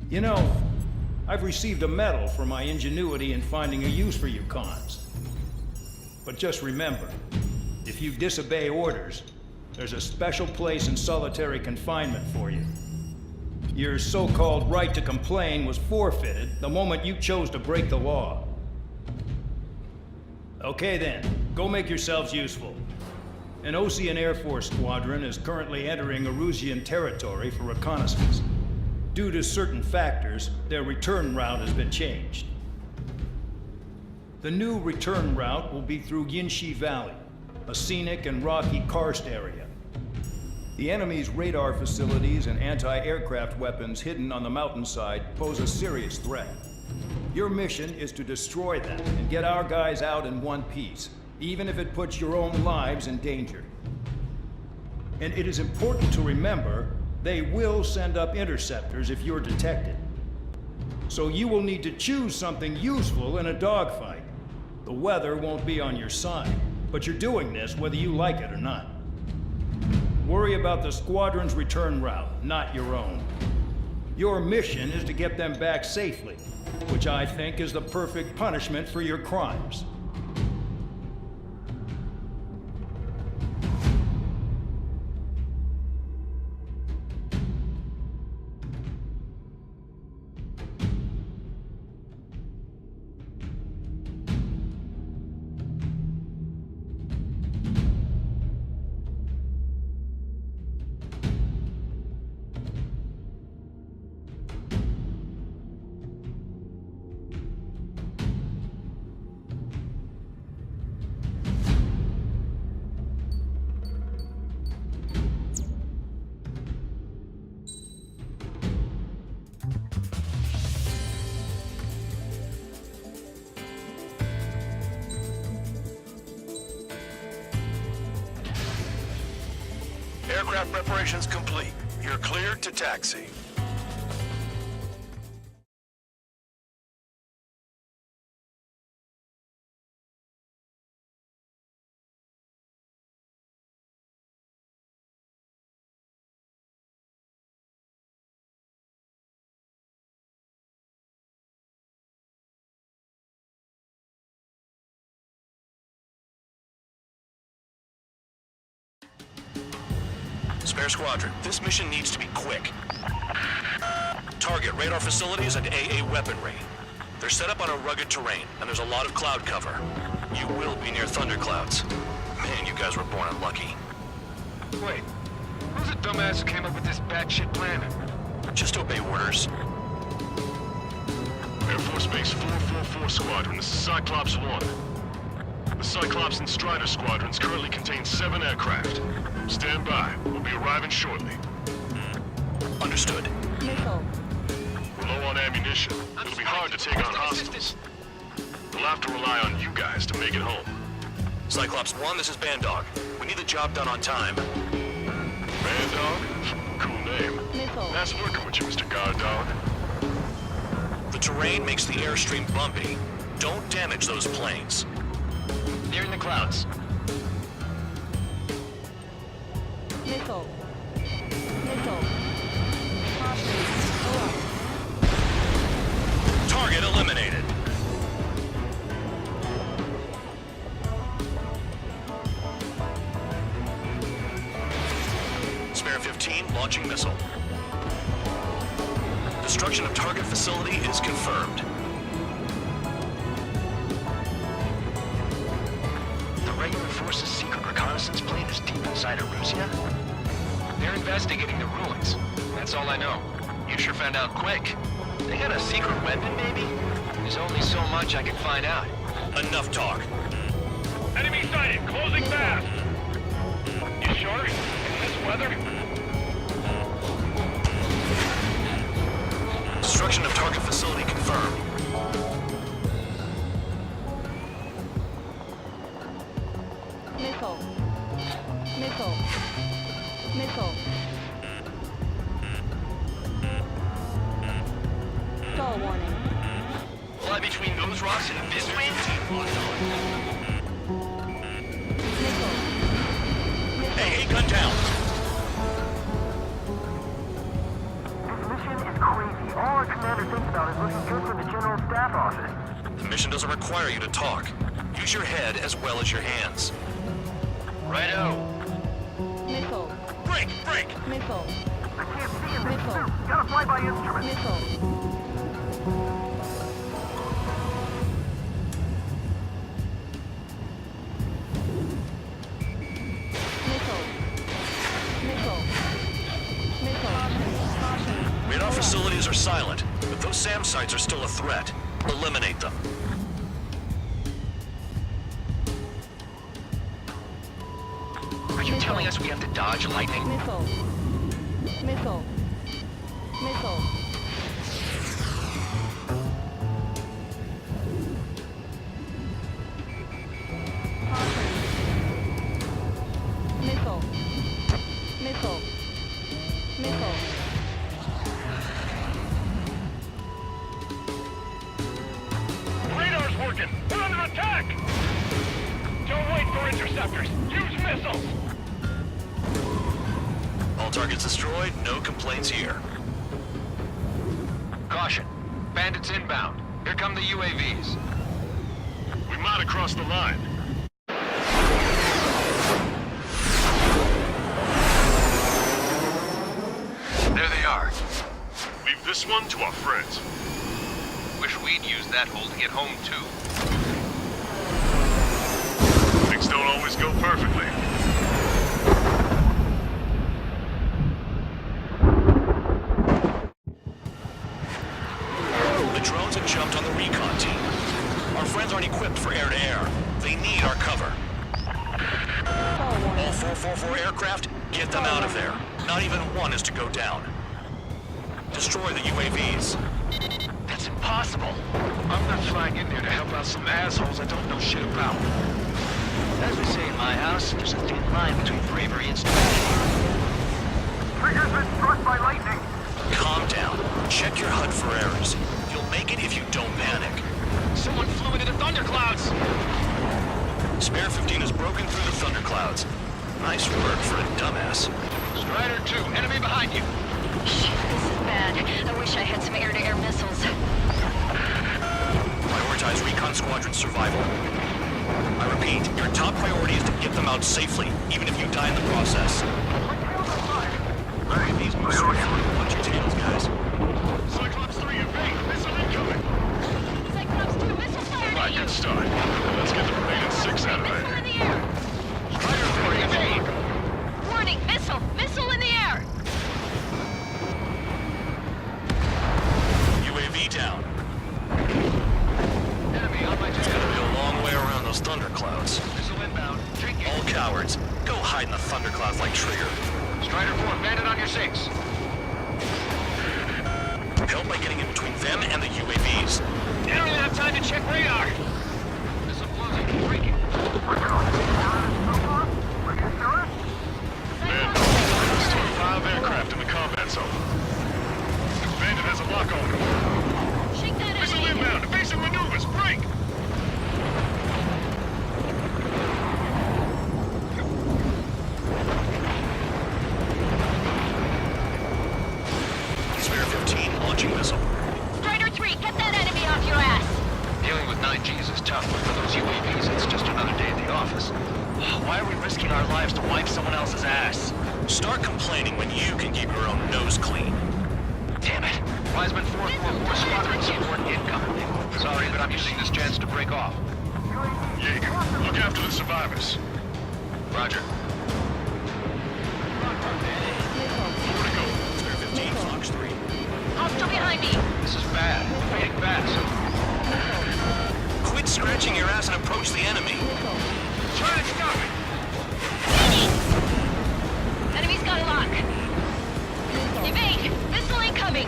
You know, I've received a medal for my ingenuity in finding a use for you cons. But just remember, if you disobey orders, there's a special place in solitary confinement for you. Your so-called right to complain was forfeited the moment you chose to break the law. Okay then, go make yourselves useful. An Osean Air Force squadron is currently entering Erusian territory for reconnaissance. Due to certain factors, their return route has been changed. The new return route will be through Yinshi Valley, a scenic and rocky karst area. The enemy's radar facilities and anti-aircraft weapons hidden on the mountainside pose a serious threat. Your mission is to destroy them and get our guys out in one piece, even if it puts your own lives in danger. And it is important to remember, they will send up interceptors if you're detected. So you will need to choose something useful in a dogfight. The weather won't be on your side, but you're doing this whether you like it or not. Worry about the squadron's return route, not your own. Your mission is to get them back safely, which I think is the perfect punishment for your crimes. Aircraft preparations complete. You're cleared to taxi. Spare Squadron, this mission needs to be quick. Target radar facilities and AA weaponry. They're set up on a rugged terrain, and there's a lot of cloud cover. You will be near thunderclouds. Man, you guys were born unlucky. Wait, who's the dumbass who came up with this batshit plan? Just obey orders. Air Force Base 444 Squadron, this is Cyclops 1. The Cyclops and Strider squadrons currently contain 7 aircraft. Stand by. We'll be arriving shortly. Understood. Missile. We're low on ammunition. It'll be hard to take on hostiles. We'll have to rely on you guys to make it home. Cyclops 1, this is Bandog. We need the job done on time. Bandog? Cool name. Missile. Nice working with you, Mr. Guard Dog. The terrain makes the airstream bumpy. Don't damage those planes. They're in the clouds. Missile. Missile. Hostage. Target eliminated. Spare 15, launching missile. Destruction of target facility is confirmed. The regular force's secret reconnaissance plane is deep inside Erusia? They're investigating the ruins. That's all I know. You sure found out quick. They got a secret weapon, maybe? There's only so much I can find out. Enough talk. Enemy sighted, closing fast. You sure? In this weather? Destruction of target facility confirmed. Missile. Missile. Missile. Stall warning. Fly between those rocks and this wind? AA gun down. This mission is crazy. All our commander thinks about is looking good for the General Staff Office. The mission doesn't require you to talk. Use your head as well as your hands. Righto. Missile. Break! Break! Missile. I can't see in this Missile. suit. Gotta fly by instrument. Missile. Missile. Radar facilities are silent, but those SAM sites are still a threat. Eliminate them. Are you telling us we have to dodge lightning? Missile. Missile. Missile. Missile. Missile. Missile. Radar's working. We're under attack. Don't wait for interceptors. Use missiles. All targets destroyed, no complaints here. Caution. Bandits inbound. Here come the UAVs. We might have crossed the line. There they are. Leave this one to our friends. Wish we'd used that hole to get home, too. Things don't always go perfectly. The drones have jumped on the recon team. Our friends aren't equipped for air-to-air. They need our cover. All 444 aircraft, get them out of there. Not even one is to go down. Destroy the UAVs. That's impossible. I'm not flying in there to help out some assholes I don't know shit about. As we say in my house, there's a thin line between bravery and stupidity. Trigger's been struck by lightning. Calm down. Check your HUD for errors. You'll make it if you don't panic. Someone flew into the thunderclouds! Spare 15 has broken through the thunderclouds. Nice work for a dumbass. Strider 2, enemy behind you! Shit, this is bad. I wish I had some air-to-air missiles. Prioritize recon squadron survival. I repeat, your top priority is to get them out safely, even if you die in the process. Alright, these moves are watch your tails, guys. Cyclops 3 evade. Missile incoming. Cyclops 2, missile fire All right, good start. Let's get the remaining 6 out of Missile there. in the air! Strider 4, evade! Warning, missile! Missile in the air! UAV down. Enemy on my It's tail. gonna be a long way around those thunderclouds. Missile inbound. Take it. All cowards, go hide in the thunderclouds like Trigger. Strider 4, bandit on your 6. Help by getting in between them and the UAVs. They don't even have time to check radar! Missile closing. Break it. Man, there's still 5 aircraft in the combat zone. Bandit has a lock on them. Shake that Missile enemy! inbound. Evasive maneuvers. Break! Spare 15 launching missile. Strider 3, get that enemy off your ass! Dealing with 9Gs is tough, but for those UAVs, it's just another day at the office. Why are we risking our lives to wipe someone else's ass? Start complaining when you can keep your own nose clean. Damn it. Wiseman 444 squadron support incoming. Sorry, but I'm using this chance to break off. Jaeger, look after the survivors. Roger. More to go. Spare 15, Fox 3. Hostile behind me! This is bad. Fading fast. Quit scratching your ass and approach the enemy. Try to stop it! Enemy's got a lock. Evade! Missile incoming!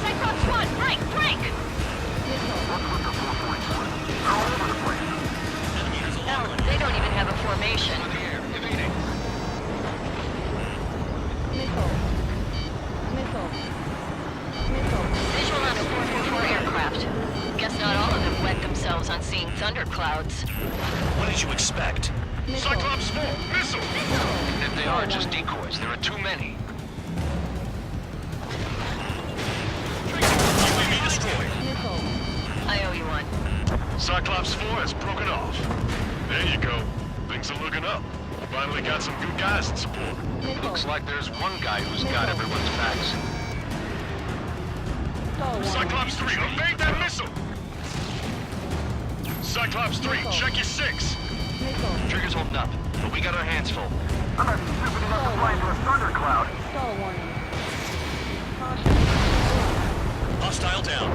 Cyclops 1, break! Break! Hell, they don't even have a formation. In the air. Evading. Missile. Missile. Missile. Visual on the 444 aircraft. 4, missile! If they are just decoys, there are too many. UAV destroyed. Missile. I owe you one. Cyclops 4 has broken off. There you go. Things are looking up. Finally got some good guys in support. Missile. Looks like there's one guy who's got everyone's backs. Star warning. Cyclops 3, evade that missile! Cyclops 3, check your 6. Missile. Trigger's holding up, but we got our hands full. I'm not stupid enough to fly into a thundercloud. Star warning. Caution. Hostile down.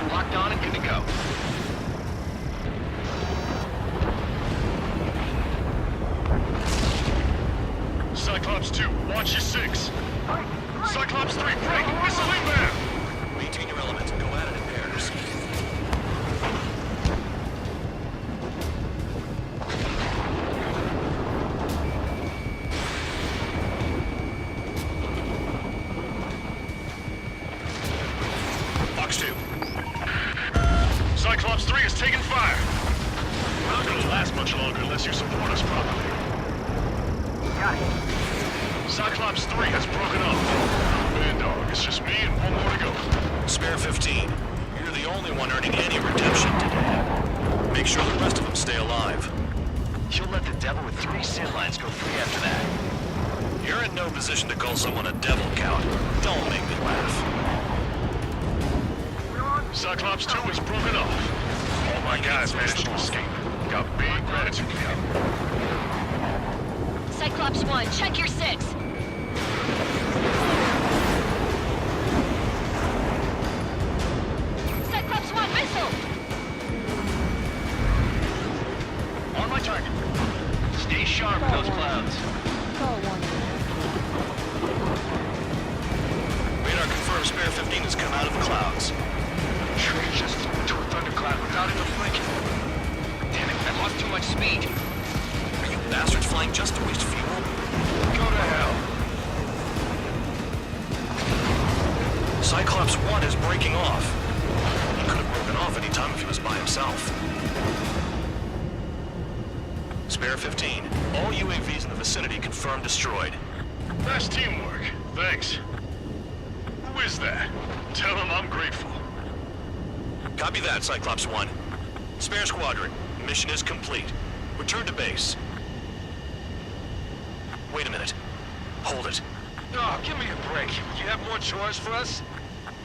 Locked on and good to go. Cyclops 2, watch your 6. Cyclops 3, break! Missile inbound! Maintain your element. Go at it in pairs. Fox 2. Cyclops 3 is taking fire. We're not gonna last much longer unless you support us properly. Got it. Cyclops 3 has broken off. Man, dog, it's just me and one more to go. Spare 15. You're the only one earning any redemption today. Make sure the rest of them stay alive. You'll let the devil with 3 sin lines go free after that. You're in no position to call someone a devil, Count. Don't make me laugh. Cyclops 2 is broken off. All my guys managed to escape. Got big gratitude for you. Cyclops 1, check your 6. Cyclops 1, missile! On my target. Stay sharp in those clouds. Star warning. Radar confirms Spare 15 has come out of the clouds. Tree just flew into a thundercloud without even blinking. Damn it, I lost too much speed. Are you bastards flying just to waste fuel? Go to hell. Cyclops 1 is breaking off. He could have broken off any time if he was by himself. Spare 15. All UAVs in the vicinity confirmed destroyed. Nice teamwork. Thanks. Who is that? Tell him I'm grateful. Copy that, Cyclops 1. Spare Squadron, mission is complete. Return to base. Wait a minute. Hold it. Oh, give me a break. You have more chores for us?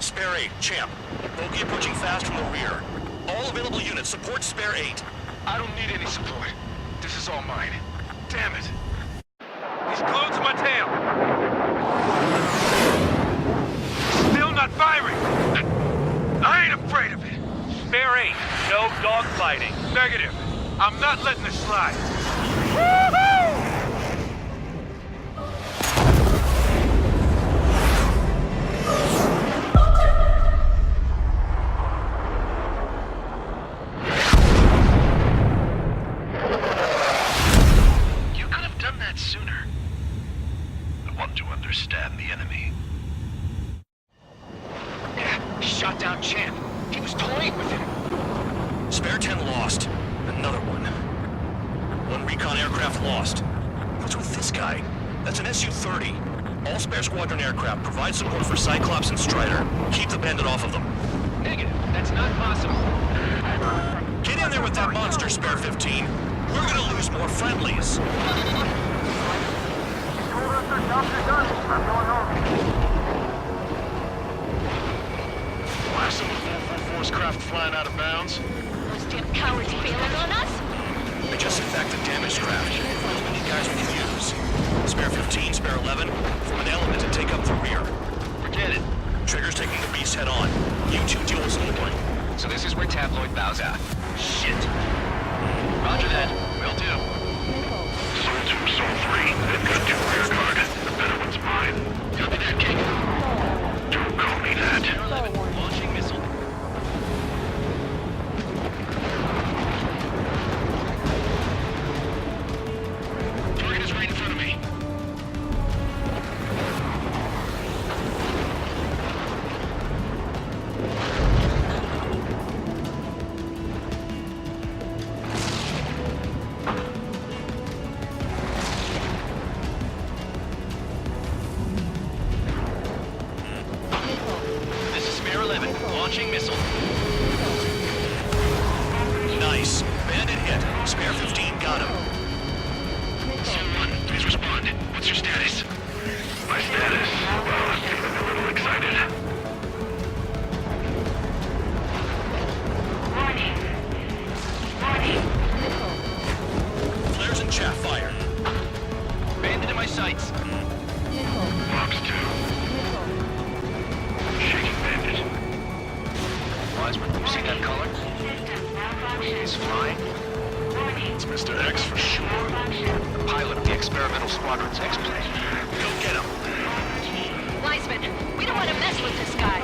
Spare 8, Champ. Bogey approaching fast from the rear. All available units support Spare 8. I don't need any support. This is all mine. Damn it. He's glued to my tail. Still not firing. I ain't afraid of it. Spare 8, no dogfighting. Negative. I'm not letting this slide. You could have done that sooner. I want to understand the enemy. Yeah, shot down Champ. He was toying with him. Spare 10 lost. Another one. One recon aircraft lost. What's with this guy? That's an Su-30. All Spare Squadron aircraft provide support for Cyclops and Strider. Keep the bandit off of them. Negative. That's not possible. Get in there with that monster, Spare 15. We're gonna lose more friendlies. Told us their jobs are done. I'm going home. Why some 444's craft flying out of bounds? Those damn cowards bailing on us? They just sent back the damaged craft. We need guys we can use. Spare 15, Spare 11, form an element and take up the rear. Forget it. Trigger's taking the beast head on. You two deal with Snoopling. So this is where Tabloid bows out. Shit. Roger that. Will do. Missile. Soul 2, Soul 3. They've got 2 rear guard. The better one's mine. Copy that, King. Don't call me that. Star warning. Launching missile. Target is right in front of me. Launching missile. Nice. Bandit hit. Spare 15 got him. Someone, please respond. What's your status? My status? Well, I'm feeling a little excited. Flares and chaff fire. Bandit in my sights. Box 2. Shaking bandit. Wiseman, you see that color? He's flying. It's Mr. X for sure. The pilot of the experimental squadron's X-plane. Go get him. Wiseman, we don't want to mess with this guy.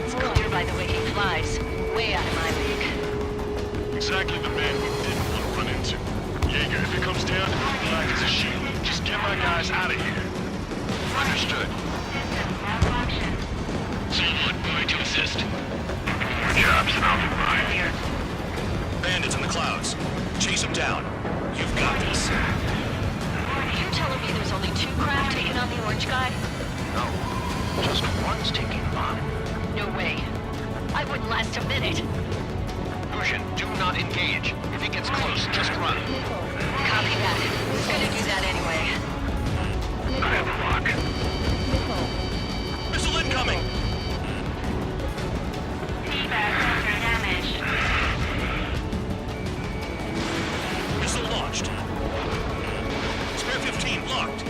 It's clear by the way he flies. Way out of my league. Exactly the man we didn't want to run into. Jaeger, if it comes down to it, black as a sheet. Just get my guys out of here. Understood. Someone going to assist. More jobs and I'll be mine. Bandits in the clouds. Chase them down. You've got this. You're telling me there's only 2 craft taking on the orange guy? No, just one's taking him on. No way. I wouldn't last a minute. Lucian, do not engage. If he gets close, just run. Copy that. We're gonna do that anyway. I have a lock. Missile incoming. Missile launched. Spare 15 locked.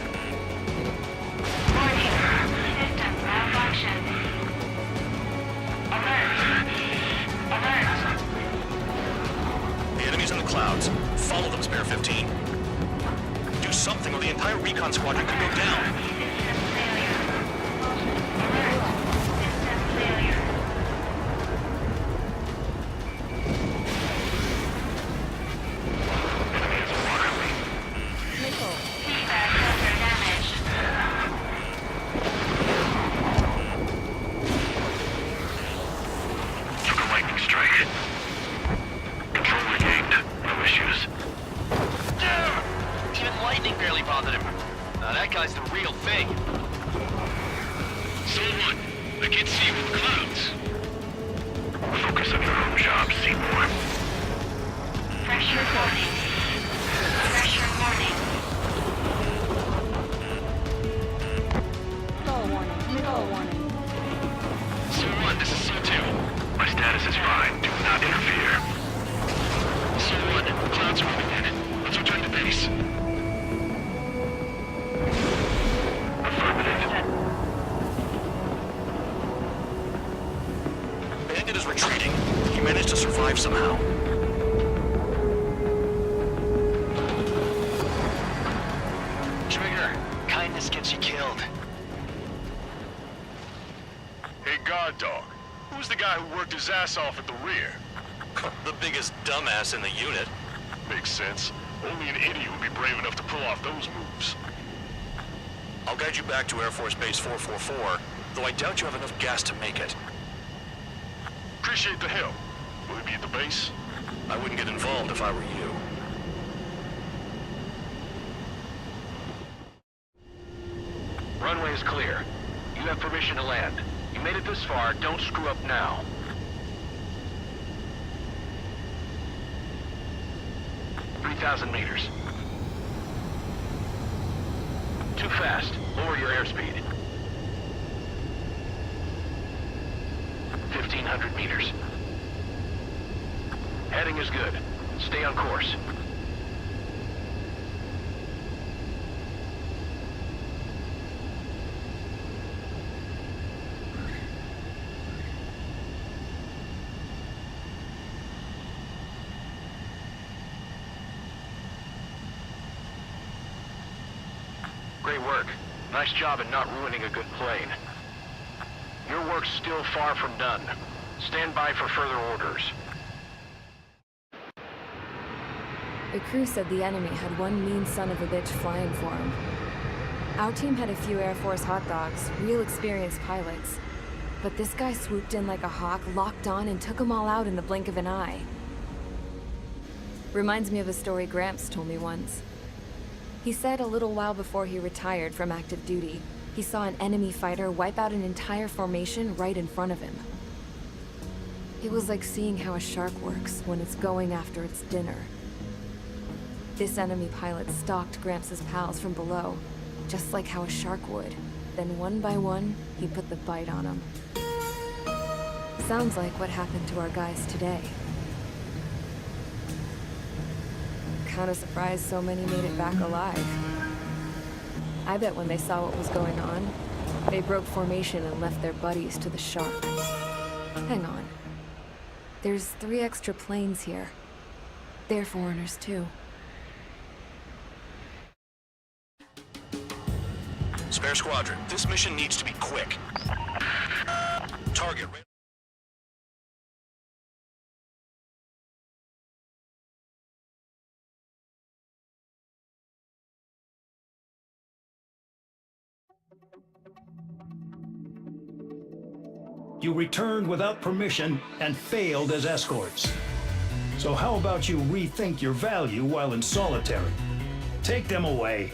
The enemy's in the clouds. Follow them, Spare 15. Do something or the entire recon squadron could go down. Took a lightning strike. Control regained. No issues. Even lightning barely bothered him. Now that guy's the real thing. Someone, I can see you in the clouds. Focus on your own job, Seymour. Pressure warning. Pressure warning. Missile warning. Missile warning. Someone, this is C2. My status is fine. Do not interfere. Someone, clouds are moving in. Let's return to base. Affirmative. Bandit is retreating. He managed to survive somehow. Trigger, kindness gets you killed. Hey, guard dog. Who's the guy who worked his ass off at the rear? The biggest dumbass in the unit. Makes sense. Only an idiot would be brave enough to pull off those moves. I'll guide you back to Air Force Base 444, though I doubt you have enough gas to make it. Appreciate the help. Will he be at the base? I wouldn't get involved if I were you. Runway is clear. You have permission to land. You made it this far, don't screw up now. "3,000 meters. Too fast. Lower your airspeed. 1,500 meters. Heading is good. Stay on course. Great work. Nice job in not ruining a good plane. Your work's still far from done. Stand by for further orders. The crew said the enemy had one mean son of a bitch flying for him. Our team had a few Air Force hot dogs, real experienced pilots. But this guy swooped in like a hawk, locked on, and took them all out in the blink of an eye. Reminds me of a story Gramps told me once. He said a little while before he retired from active duty, he saw an enemy fighter wipe out an entire formation right in front of him. It was like seeing how a shark works when it's going after its dinner. This enemy pilot stalked Gramps' pals from below, just like how a shark would. Then one by one, he put the bite on them. Sounds like what happened to our guys today. Kinda surprised so many made it back alive. I bet when they saw what was going on, they broke formation and left their buddies to the shark. Hang on. There's 3 extra planes here. They're foreigners too. Spare Squadron, this mission needs to be quick. Target. You returned without permission and failed as escorts. So how about you rethink your value while in solitary? Take them away.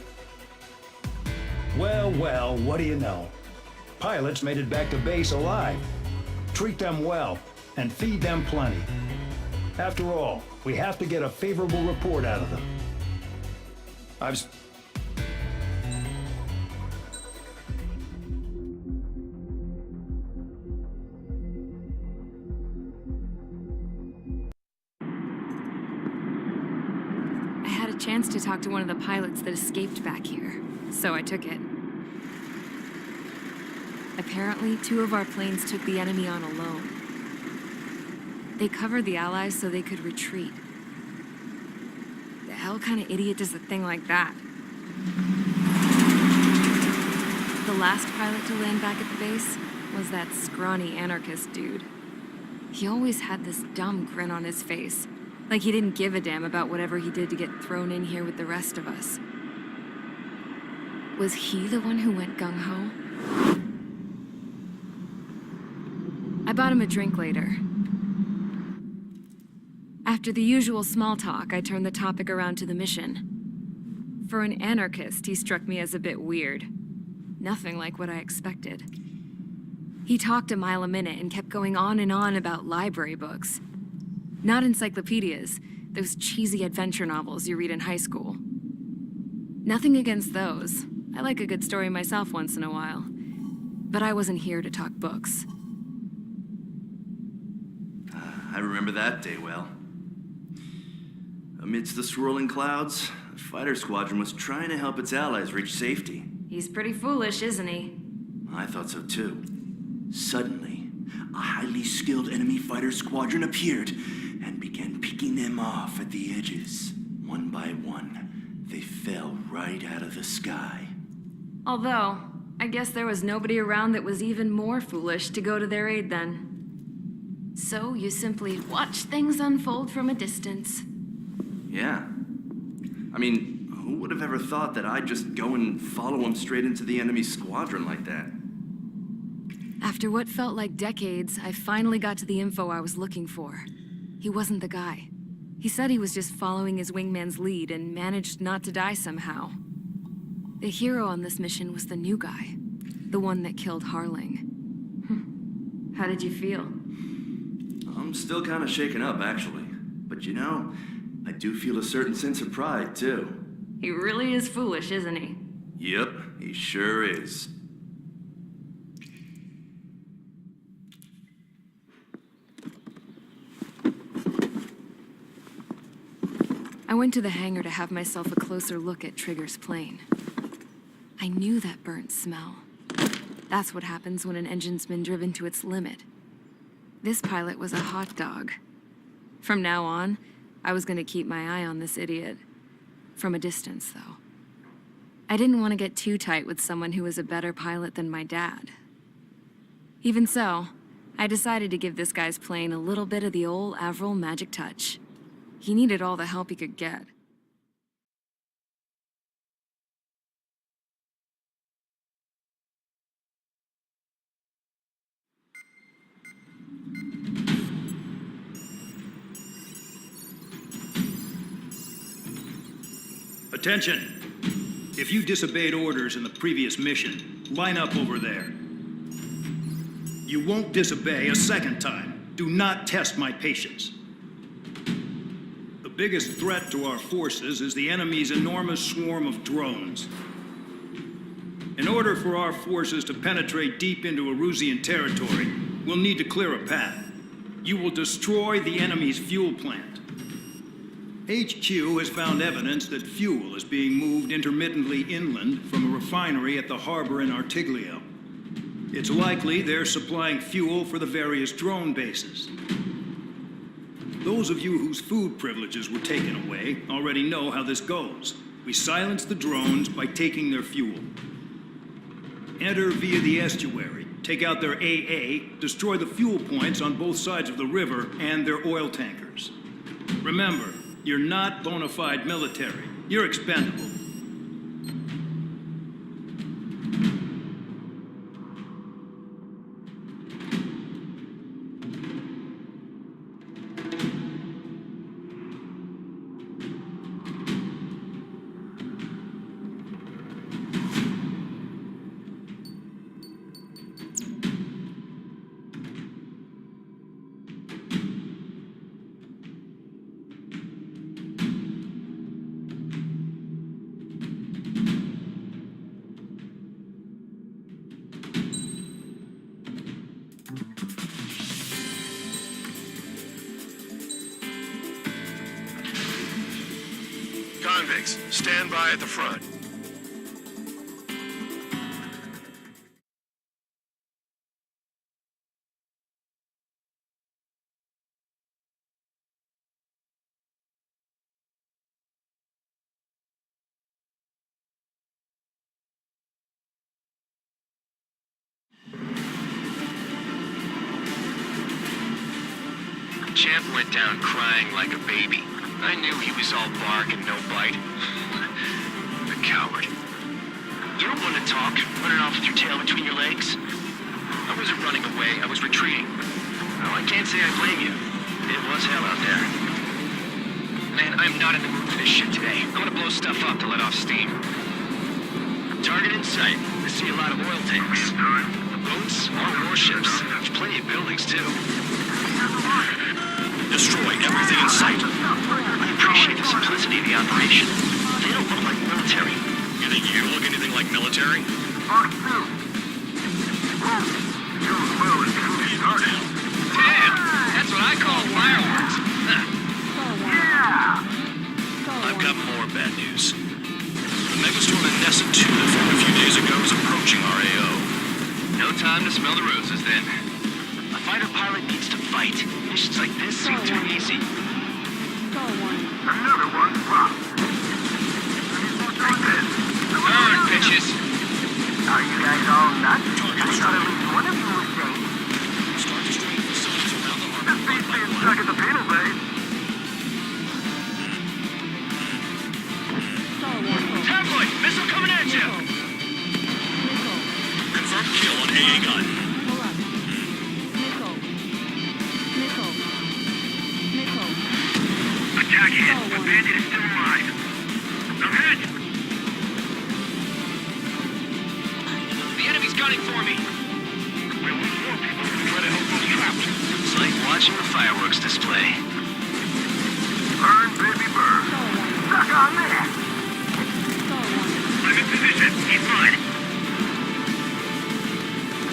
Well, well, what do you know? Pilots made it back to base alive. Treat them well and feed them plenty. After all, we have to get a favorable report out of them. I had a chance to talk to one of the pilots that escaped back here, so I took it. Apparently, 2 of our planes took the enemy on alone. They covered the Allies so they could retreat. The hell kind of idiot does a thing like that? The last pilot to land back at the base was that scrawny anarchist dude. He always had this dumb grin on his face, like he didn't give a damn about whatever he did to get thrown in here with the rest of us. Was he the one who went gung-ho? I bought him a drink later. After the usual small talk, I turned the topic around to the mission. For an anarchist, he struck me as a bit weird. Nothing like what I expected. He talked a mile a minute and kept going on and on about library books. Not encyclopedias, those cheesy adventure novels you read in high school. Nothing against those. I like a good story myself once in a while. But I wasn't here to talk books. I remember that day well. Amidst the swirling clouds, the fighter squadron was trying to help its allies reach safety. He's pretty foolish, isn't he? I thought so too. Suddenly, a highly skilled enemy fighter squadron appeared and began picking them off at the edges. One by one, they fell right out of the sky. Although, I guess there was nobody around that was even more foolish to go to their aid then. So you simply watch things unfold from a distance. Yeah. I mean, who would have ever thought that I'd just go and follow him straight into the enemy squadron like that? After what felt like decades, I finally got to the info I was looking for. He wasn't the guy. He said he was just following his wingman's lead and managed not to die somehow. The hero on this mission was the new guy. The one that killed Harling. How did you feel? I'm still kind of shaken up, actually. But you know, I do feel a certain sense of pride, too. He really is foolish, isn't he? Yep, he sure is. I went to the hangar to have myself a closer look at Trigger's plane. I knew that burnt smell. That's what happens when an engine's been driven to its limit. This pilot was a hot dog. From now on, I was gonna keep my eye on this idiot. From a distance, though. I didn't want to get too tight with someone who was a better pilot than my dad. Even so, I decided to give this guy's plane a little bit of the old Avril magic touch. He needed all the help he could get. Attention! If you disobeyed orders in the previous mission, line up over there. You won't disobey a second time. Do not test my patience. The biggest threat to our forces is the enemy's enormous swarm of drones. In order for our forces to penetrate deep into Erusian territory, we'll need to clear a path. You will destroy the enemy's fuel plant. HQ has found evidence that fuel is being moved intermittently inland from a refinery at the harbor in Artiglio. It's likely they're supplying fuel for the various drone bases. Those of you whose food privileges were taken away already know how this goes. We silence the drones by taking their fuel. Enter via the estuary, take out their AA, destroy the fuel points on both sides of the river and their oil tankers. Remember, you're not bona fide military. You're expendable. Convicts, stand by at the front. Champ went down crying like a baby. I knew he was all bark and no bite. The coward. You don't want to talk, running off with your tail between your legs. I wasn't running away, I was retreating. No, I can't say I blame you. It was hell out there. Man, I'm not in the mood for this shit today. I'm gonna blow stuff up to let off steam. Target in sight. I see a lot of oil tanks. Boats, more warships. There's plenty of buildings, too. Destroy everything in sight. I appreciate the simplicity of the operation. They don't look like military. You think you look anything like military? Fox 2. Whoa. You're well and truly started. Damn! That's what I call fireworks. Huh. Yeah! I've got more bad news. The megastorm in Nessa 2 that formed a few days ago is approaching our AO. No time to smell the roses, then. A fighter pilot needs to fight. Missions like this seem too easy. Another one dropped. Take this. Burn, bitches! Are you guys all nuts? I thought at least one of you was safe. Start destroying facilities around the harbor. This beats being stuck at the penal base. Tabloid! Missile coming at you! Confirmed kill on AA gun. Attack hit! The bandit is still alive! I'm hit! The enemy's gunning for me! We'll lose more people if we try to help those trapped. It's like watching a fireworks display. Burn, baby, burn. Suck on that. I'm in position. He's mine.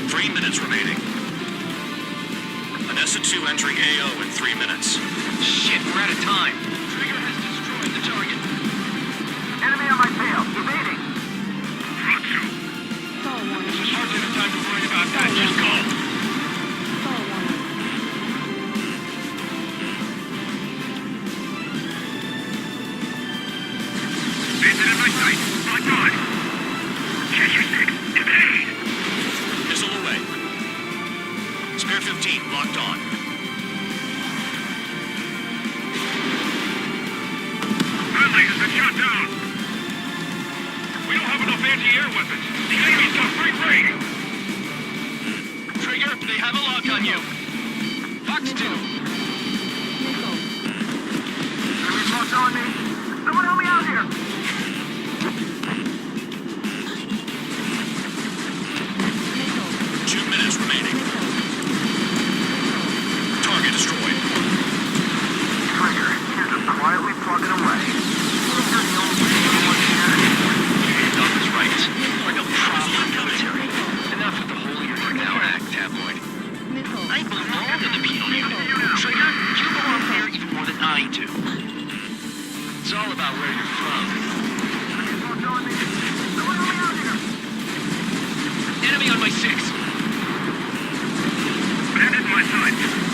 3 minutes remaining. Anessa 2 entering AO in 3 minutes. Shit, we're out of time. Trigger has destroyed the target. Enemy on my tail. Evading. Front 2. This is hardly the time to worry about that. Just go. Bandit in my sight. Locked on. Chester 6. Evade. Missile away. Spare 15 locked on. Bradley has been shot down. We don't have enough anti-air weapons. The enemy's got great range. Trigger, they have a lock on you. Fox 2. Enemy close on me. Someone help me out here. Two minutes remaining. Target destroyed. Trigger, here's them quietly plugging away. These are the only people who want to hear it. Dog is right. We're no proper military. Enough with the holier than thou act, tabloid. Missile. I belong in the penal unit. Trigger, you belong here even more than I do. It's all about where you're from. Enemy on my 6. Bandit in my sight.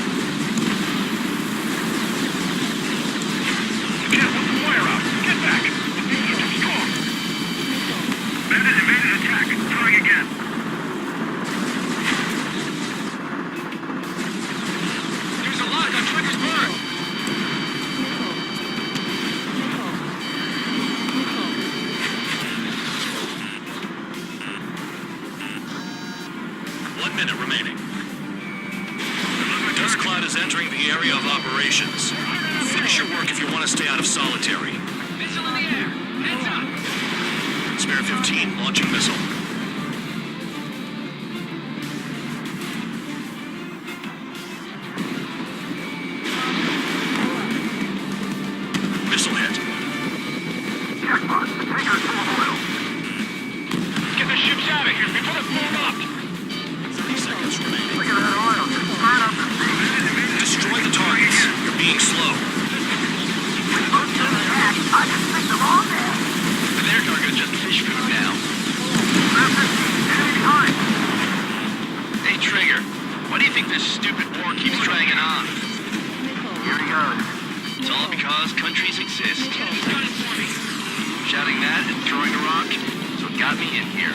You can't put the fire out. Get back. The beams are too strong. Bandit evaded attack. Trying again. There's a lock on Trigger's burn. One minute remaining. Dust cloud is entering the area of operations. Finish your work if you want to stay out of solitary. Missile in the air. Heads up. Spare 15, launching missile. Missile hit. Jackpot, the tanker's full of oil. Get the ships out of here before they blow up. 30 seconds remaining. Look at that oil, just burn up the sea. Destroy the targets. You're being slow. Most of the attack, I can stick them all there. But their target's just fish food now. Spare 15, enemy behind. Hey, Trigger. Why do you think this stupid war keeps dragging on? Here he goes. It's all because countries exist. Shouting that and throwing a rock is what got me in here.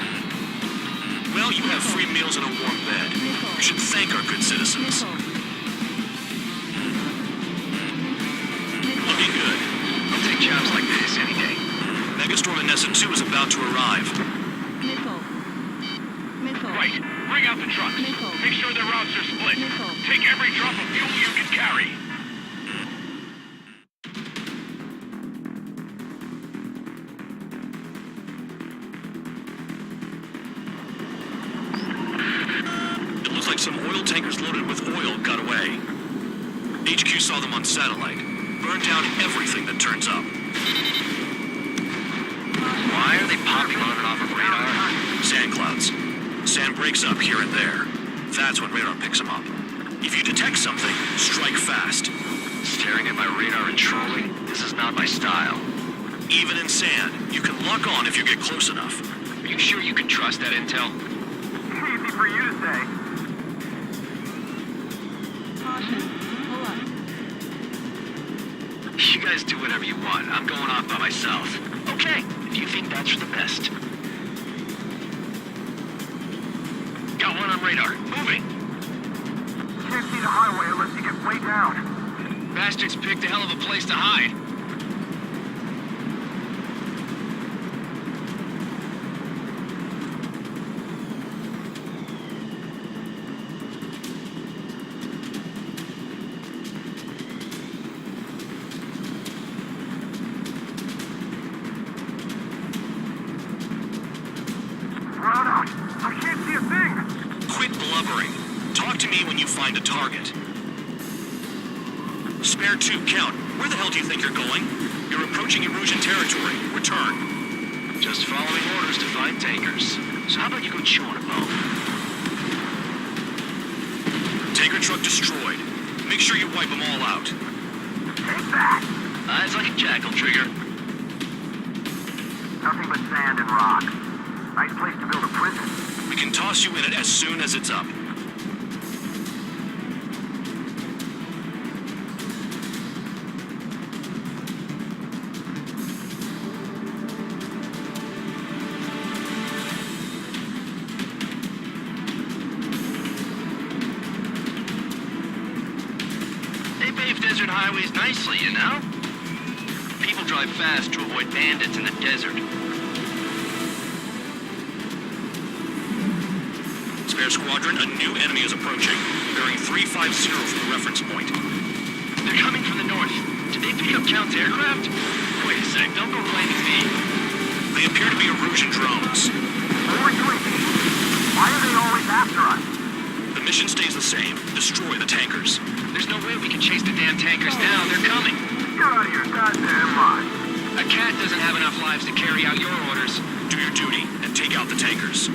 Well, you have free meals and a warm bed. You should thank our good citizens. Looking good. I'll take jobs like this any day. Megastorm Anessa 2 is about to arrive. Missile. Missile. Right. Bring out the trucks. Missile. Make sure their routes are split. Missile. Take every drop of fuel you can carry. It looks like some oil tankers loaded with oil got away. HQ saw them on satellite. Burned down everything that turns up. Why are they popping on and off of radar? Sand clouds. Sand breaks up here and there. That's when radar picks them up. If you detect something, strike fast. Staring at my radar and trolling? This is not my style. Even in sand, you can lock on if you get close enough. Are you sure you can trust that intel? Easy for you to say. Caution. Pull up. You guys do whatever you want. I'm going off by myself. Okay, if you think that's for the best. Got one on radar. Moving. Can't see the highway unless you get way down. Bastards picked a hell of a place to hide. Run out. I can't see a thing. Quit blubbering. Talk to me when you find a target. Spare 2, count. Where the hell do you think you're going? You're approaching Erusian territory. Return. Just following orders to find tankers. So how about you go chew on a bone? Tanker truck destroyed. Make sure you wipe them all out. Take that. Eyes like a jackal, Trigger. Nothing but sand and rock. Nice place to build a prison. We can toss you in it as soon as it's up. They pave desert highways nicely, you know? People drive fast to avoid bandits in the desert. Spare Squadron, a new enemy is approaching. Bearing 350 from the reference point. They're coming from the north. Did they pick up Count's aircraft? Wait a sec, don't go blaming me. They appear to be Erusian drones. What are we doing? Why are they always after us? The mission stays the same. Destroy the tankers. There's no way we chase the damn tankers down. They're coming. Get out of your goddamn mind. A cat doesn't have enough lives to carry out your orders. Do your duty and take out the tankers.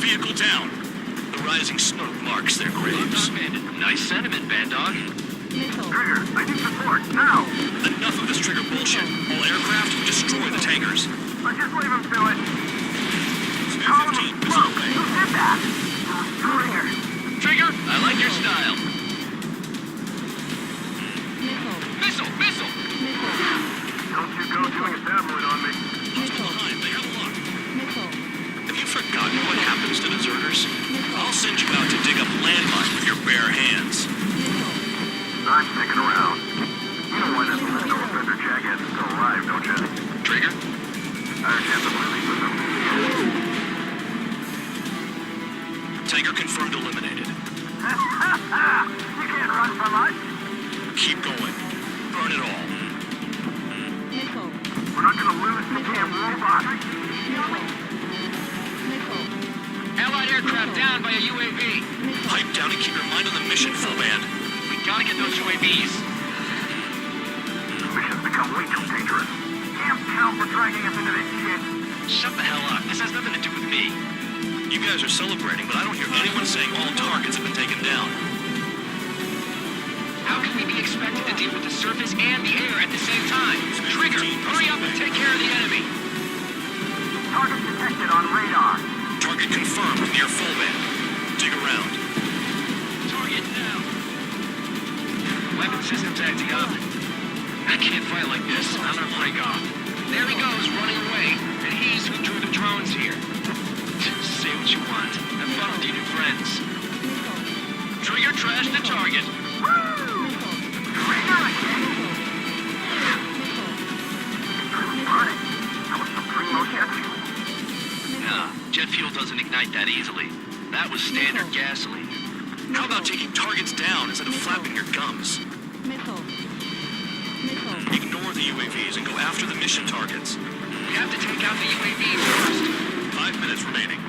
Vehicle down. The rising smoke marks their graves. Nice sentiment, Bandog. Missile. Trigger, I need support, now! Enough of this trigger bullshit. All aircraft, destroy the tankers. Just leave him to it. Spare Column 15, of missile smoke! away. Who did that? Trigger! Trigger, I like your style. Missile. Missile, missile! Missile. Don't you go doing a tabloid on me. Missile. Behind, they have a lock. Missile. Have you forgotten what happens to deserters? I'll send you out to dig up landmines with your bare hands. Missile. I'm sticking around. You know why that little offender jackass is still alive, don't you? Trigger, Our chance of living with him. Tanker confirmed eliminated. You can't run from us. Keep going. Burn it all. Missile. We're not gonna lose the damn robot. Missile. Missile. Allied aircraft down by a UAV. Missile. Pipe down and keep your mind on the mission, full band. We gotta get those UAVs. This mission's become way too dangerous. Damn town for dragging us into this shit. Shut the hell up. This has nothing to do with me. You guys are celebrating, but I don't hear anyone saying all targets have been taken down. How can we be expected to deal with the surface and the air at the same time? Trigger, hurry up and take care of the enemy. Target detected on radar. Target confirmed near full band. Dig around. Target down. Weapon systems acting up. I can't fight like this. I'm gonna break off. There he goes, running away. And he's who drew the drones here. Say what you want. Have fun with your new friends. Missile. Trigger trash the target. Missile. Trigger again. Missile. Burning. That was some primo jet fuel. Nah, jet fuel doesn't ignite that easily. That was standard gasoline. How about taking targets down instead of flapping your gums? Missile. Missile. Ignore the UAVs and go after the mission targets. We have to take out the UAV first. 5 minutes remaining.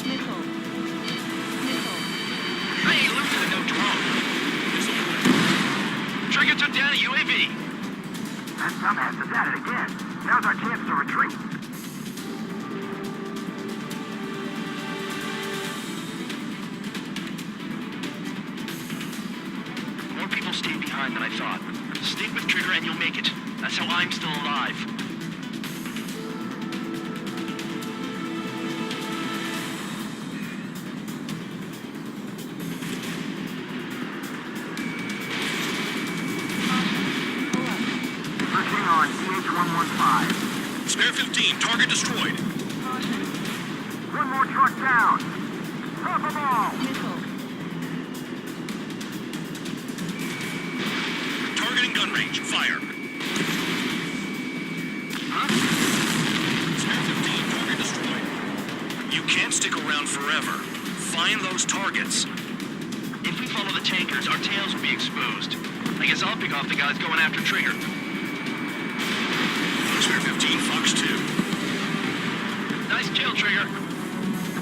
Missile. Missile. I ain't losing to no drone. Trigger took down a UAV. That dumbass is at it again. Now's our chance to retreat. More people stayed behind than I thought. Stick with Trigger and you'll make it. That's how I'm still alive. Searching on DH-115. Spare 15, target destroyed. One more truck down. Drop them all. Missile. Targeting gun range, fire. Spare 15, target destroyed. You can't stick around forever. Find those targets. If we follow the tankers, our tails will be exposed. I guess I'll pick off the guys going after Trigger. Spare 15, Fox 2. Nice kill, Trigger.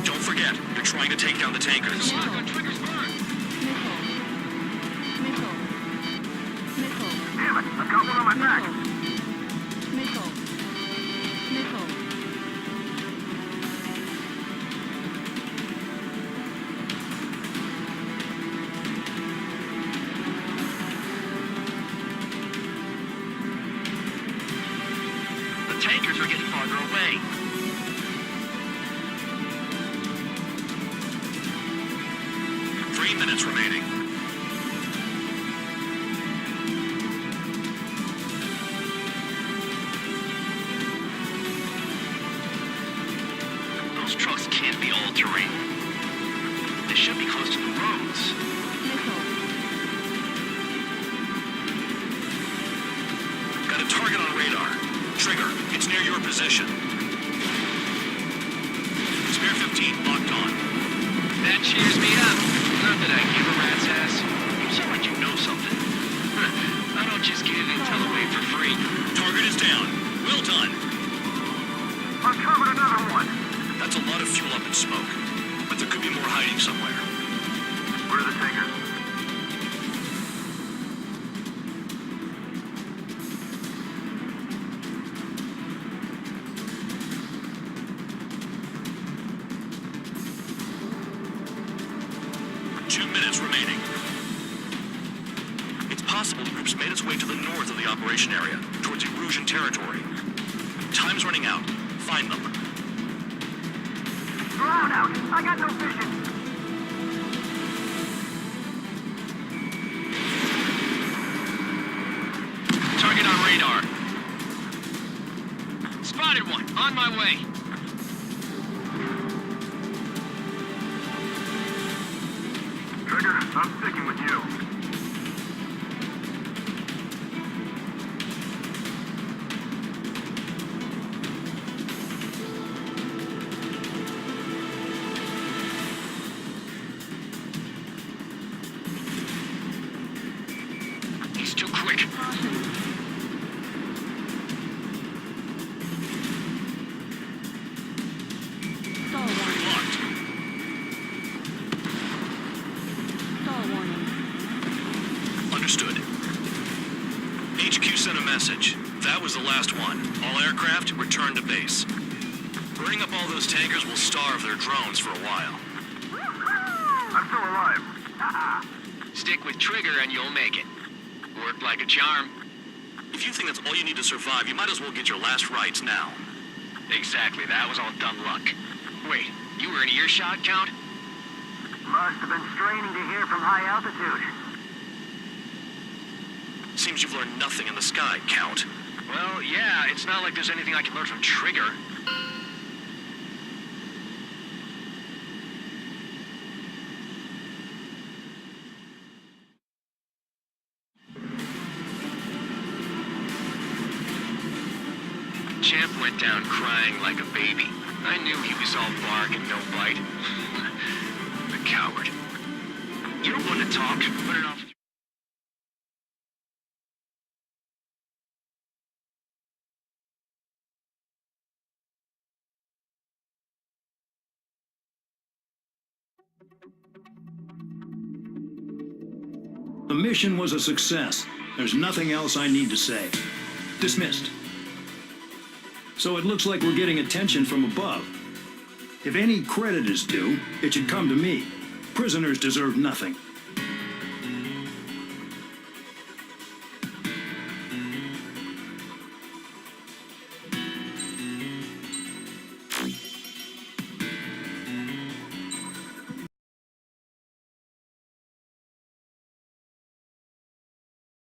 Don't forget, you're trying to take down the tankers. Trigger's burned. Missile. Missile. Missile. Damn it, I've got one on my back. Missile. Missile. The tankers are getting farther away. Minutes remaining. Those trucks can't be all-terrain. They should be close to the roads. Missile. Got a target on radar. Trigger, it's near your position. Spare 15, locked on. That cheers me up. Not that I give a rat's ass. You sound like you know something. I don't just give intel away for free. Target down. Well done. Uncovered another one. That's a lot of fuel up in smoke. But there could be more hiding somewhere. Where are the tankers? Remaining. It's possible the group's made its way to the north of the operation area, towards Erusian territory. Time's running out. Find them. Drown out! I got no vision! Target on radar. Spotted one. On my way. Trigger, I'm sticking with you. He's too quick. Caution. Stall warning. Locked. Stall warning. Understood. HQ sent a message. That was the last one. All aircraft, return to base. Burning up all those tankers will starve their drones for a while. I'm still alive. Stick with Trigger and you'll make it. Worked like a charm. If you think that's all you need to survive, you might as well get your last rites now. Exactly, that was all dumb luck. Wait, you were in earshot, Count? Must have been straining to hear from high altitude. Seems you've learned nothing in the sky, Count. Well, yeah, it's not like there's anything I can learn from Trigger. Champ went down crying like a baby. I knew he was all bark and no bite. The coward. You don't want to talk. Put it off. The mission was a success. There's nothing else I need to say. Dismissed. So it looks like we're getting attention from above. If any credit is due, it should come to me. Prisoners deserve nothing.